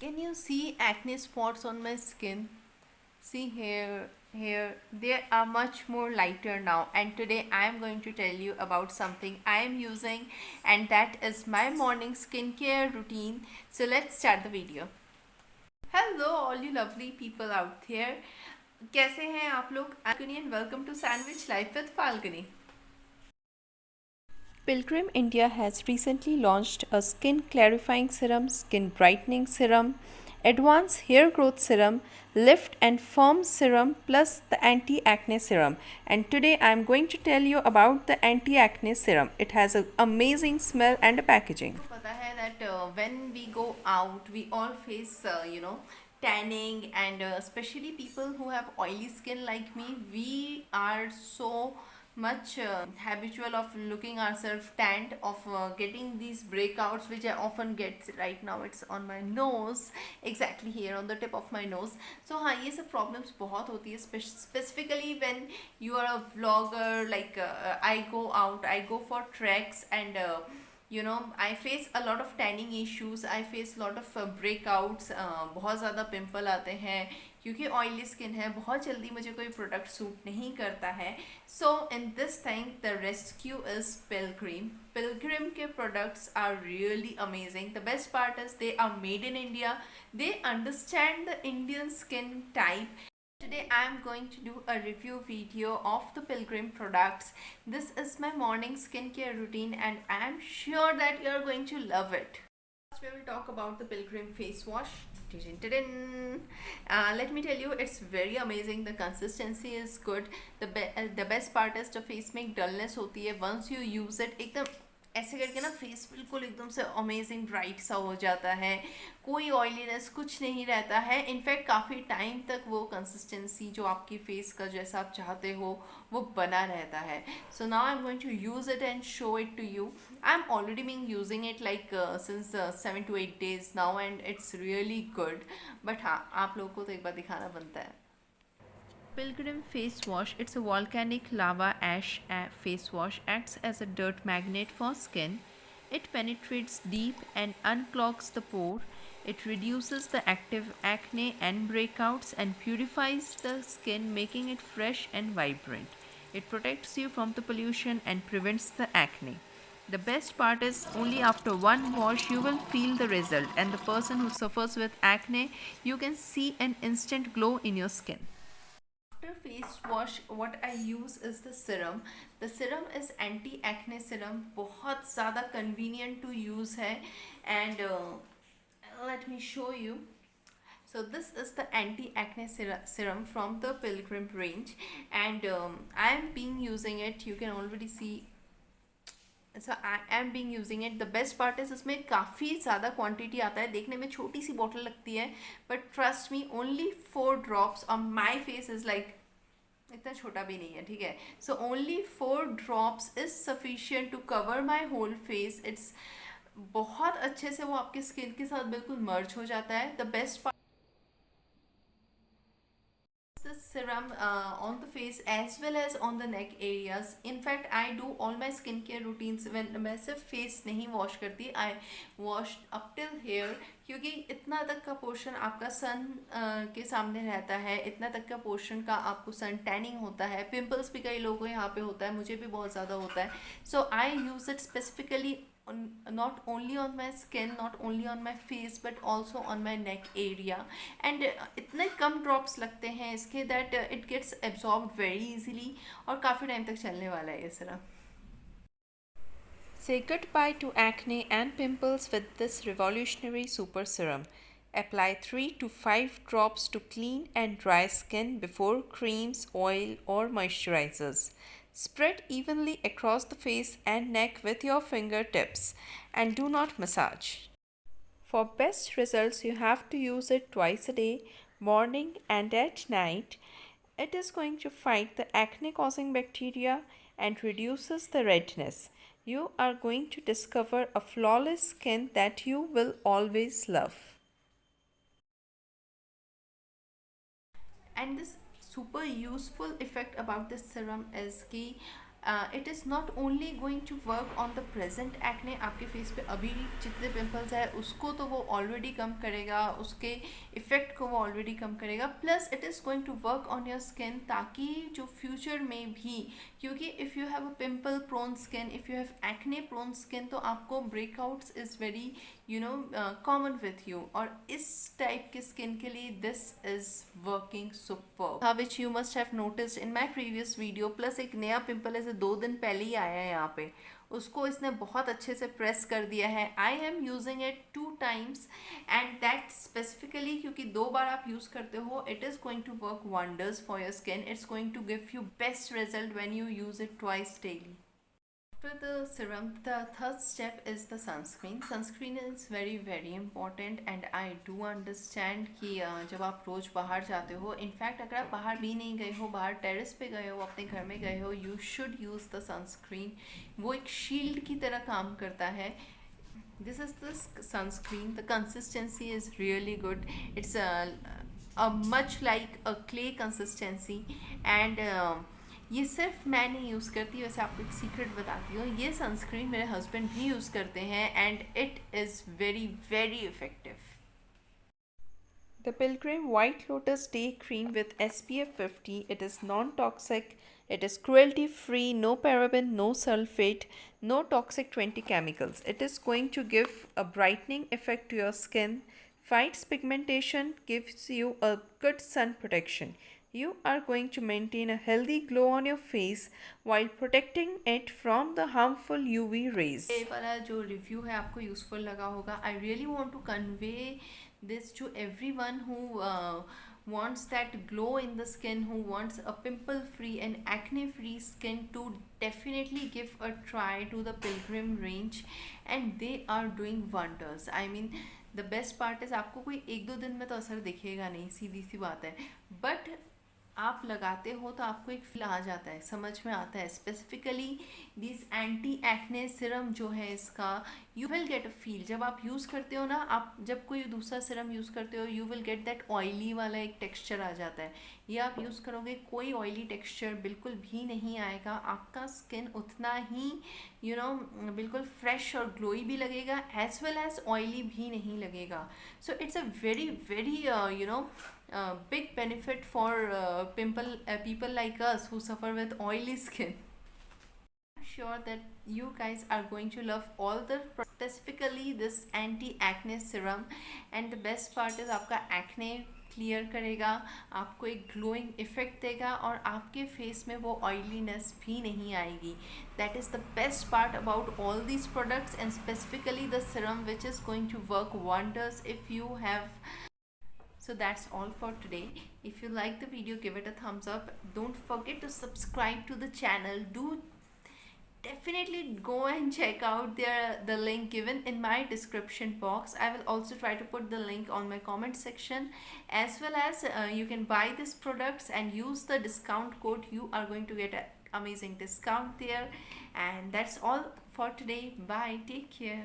Can you see acne spots on my skin? See here, they are much more lighter now. And today I am going to tell you about something I am using, and that is my morning skincare routine. So let's start the video. Hello, all you lovely people out there. कैसे हैं आप लोग? And welcome to Sandwich Life with Falcony. Pilgrim India has recently launched a skin clarifying serum, skin brightening serum, advanced hair growth serum, lift and firm serum, plus the anti acne serum. And today I am going to tell you about the anti acne serum. It has an amazing smell and a packaging. आपको पता है that when we go out, we all face tanning, and especially people who have oily skin like me, we are so much habitual of looking ourselves tanned, of getting these breakouts which I often get. Right now it's on my nose, exactly here on the tip of my nose. So हाँ, ये सब problems बहुत होती है, specifically when you are a vlogger. Like I go out, I go for treks, and I face a lot of tanning issues, I face lot of breakouts, बहुत ज़्यादा pimple आते हैं क्योंकि ऑयली स्किन है, बहुत जल्दी मुझे कोई प्रोडक्ट सूट नहीं करता है. So in this thing the rescue is Pilgrim. Pilgrim के products are really amazing. The best part is they are made in India. They understand the Indian skin type. Today I am going to do a review video of the Pilgrim products. This is my morning skincare routine and I am sure that you are going to love it. First we will talk about the Pilgrim face wash. Let me tell you, it's very amazing. The consistency is good. The best part is the face में dullness होती है. Once you use it, एकदम ऐसे करके ना face बिल्कुल एकदम से अमेजिंग ब्राइट सा हो जाता है. कोई ऑयलीनेस कुछ नहीं रहता है. इनफैक्ट काफ़ी टाइम तक वो कंसिस्टेंसी जो आपकी फेस का जैसा आप चाहते हो वो बना रहता है. So now I am going to use it and show it to you. I am already being using it like since 7 to 8 days now and it's really good. But हाँ, आप लोगों को तो एक बार दिखाना बनता है. Pilgrim face wash. It's a volcanic lava ash face wash. Acts as a dirt magnet for skin. It penetrates deep and unclogs the pore. It reduces the active acne and breakouts and purifies the skin, making it fresh and vibrant. It protects you from the pollution and prevents the acne. The best part is only after one wash you will feel the result, and the person who suffers with acne, you can see an instant glow in your skin. After face wash, what I use is the serum. The serum is anti acne serum. बहुत ज़्यादा convenient to use है, and let me show you. So this is the anti-acne serum from the Pilgrim range, and I am being using it. You can already see. So I am being using it. The best part is इसमें काफ़ी ज़्यादा quantity आता है. देखने में छोटी सी bottle लगती है, but trust me, only 4 drops on my face is like, इतना छोटा भी नहीं है, ठीक है. So only 4 drops is sufficient to cover my whole face. It's बहुत अच्छे से वो आपके स्किन के साथ बिल्कुल मर्ज हो जाता है. The best part, the serum on the face as well as on the neck areas. In fact, I do all my skincare routines when मैं सिर्फ face नहीं wash करती, I wash up till here, क्योंकि इतना तक का portion आपका सन के सामने रहता है. इतना तक का पोर्शन का आपको सन टैनिंग होता है. पिंपल्स भी कई लोगों को यहाँ पे होता है, मुझे भी बहुत ज़्यादा होता है. So I use it specifically not only on my skin, not only on my face, but also on my neck area. And इतने कम ड्रॉप्स लगते हैं इसके that it gets absorbed very easily, और काफ़ी टाइम तक चलने वाला है ये सिर्फ. Say goodbye to acne and pimples with this revolutionary super serum. Apply 3 to 5 drops to clean and dry skin before creams, oil, or moisturizers. Spread evenly across the face and neck with your fingertips and do not massage. For best results, you have to use it twice a day, morning and at night. It is going to fight the acne causing bacteria and reduces the redness. You are going to discover a flawless skin that you will always love. And this super useful effect about this serum is कि it is not only going to work on the present acne, आपके face पे अभी जितने pimples है उसको तो वो already कम करेगा, उसके इफ़ेक्ट को वो ऑलरेडी कम करेगा, plus it is going to work on your skin, ताकि जो फ्यूचर में भी, क्योंकि if you have a pimple prone skin, if you have acne prone skin, तो आपको breakouts is very common with you, और इस टाइप के स्किन के लिए this is working super, which you must have noticed in my previous video. Plus एक नया pimple ऐसे 2 दिन पहले ही आया है यहाँ पे, उसको इसने बहुत अच्छे से प्रेस कर दिया है। I am using it 2 times and that specifically क्योंकि 2 बार आप यूज़ करते हो, it is going to work wonders for your skin, it's going to give you best result when you use it twice daily. After the serum, the third step is the sunscreen. Sunscreen is very important and I do understand कि जब आप रोज़ बाहर जाते हो, in fact अगर आप बाहर भी नहीं गए हो, बाहर टेरेस पे गए हो, अपने घर में गए हो, you should use the sunscreen. वो एक शील्ड की तरह काम करता है। This is the sunscreen. The consistency is really good. It's a much like a clay consistency and ये सिर्फ मैं नहीं यूज़ करती, वैसे आपको एक सीक्रेट बताती हूँ, ये सनस्क्रीन मेरे हस्बैंड भी यूज़ करते हैं and it is very effective. The Pilgrim White Lotus Day Cream with SPF 50. It is non-toxic, it is cruelty free, no paraben, no sulfate, no toxic 20 chemicals. It is going to give a brightening effect to your skin, fights pigmentation, gives you a good sun protection. You are going to maintain a healthy glow on your face while protecting it from the harmful UV rays. ये वाला जो review है आपको useful लगा होगा। I really want to convey this to everyone who wants that glow in the skin, who wants a pimple free and acne free skin, to definitely give a try to the Pilgrim range and they are doing wonders. I mean the best part is आपको कोई 1-2 दिन में तो असर दिखेगा नहीं, सीधी सी बात है, बट आप लगाते हो तो आपको एक फील आ जाता है, समझ में आता है। Specifically this anti acne Siram जो है इसका, you will get a feel जब आप यूज़ करते हो ना, आप जब कोई दूसरा सिरम यूज़ करते हो you will get that oily वाला एक टेक्सचर आ जाता है। ये आप यूज़ करोगे कोई ऑयली टेक्सचर बिल्कुल भी नहीं आएगा, आपका स्किन उतना ही बिल्कुल फ्रेश और ग्लोई भी लगेगा एज वेल एज ऑयली भी नहीं लगेगा। So it's a very big benefit for people like us who suffer with oily skin. I'm sure that you guys are going to love all the specifically this anti-acne serum, and the best part is आपका acne clear करेगा, आपको एक glowing effect देगा और आपके face में वो oiliness भी नहीं आएगी। That is the best part about all these products and specifically the serum which is going to work wonders if you have. So that's all for today. If you like the video, give it a thumbs up. Don't forget to subscribe to the channel. Do definitely go and check out the link given in my description box. I will also try to put the link on my comment section, as well as you can buy these products and use the discount code. You are going to get an amazing discount there. And that's all for today. Bye. Take care.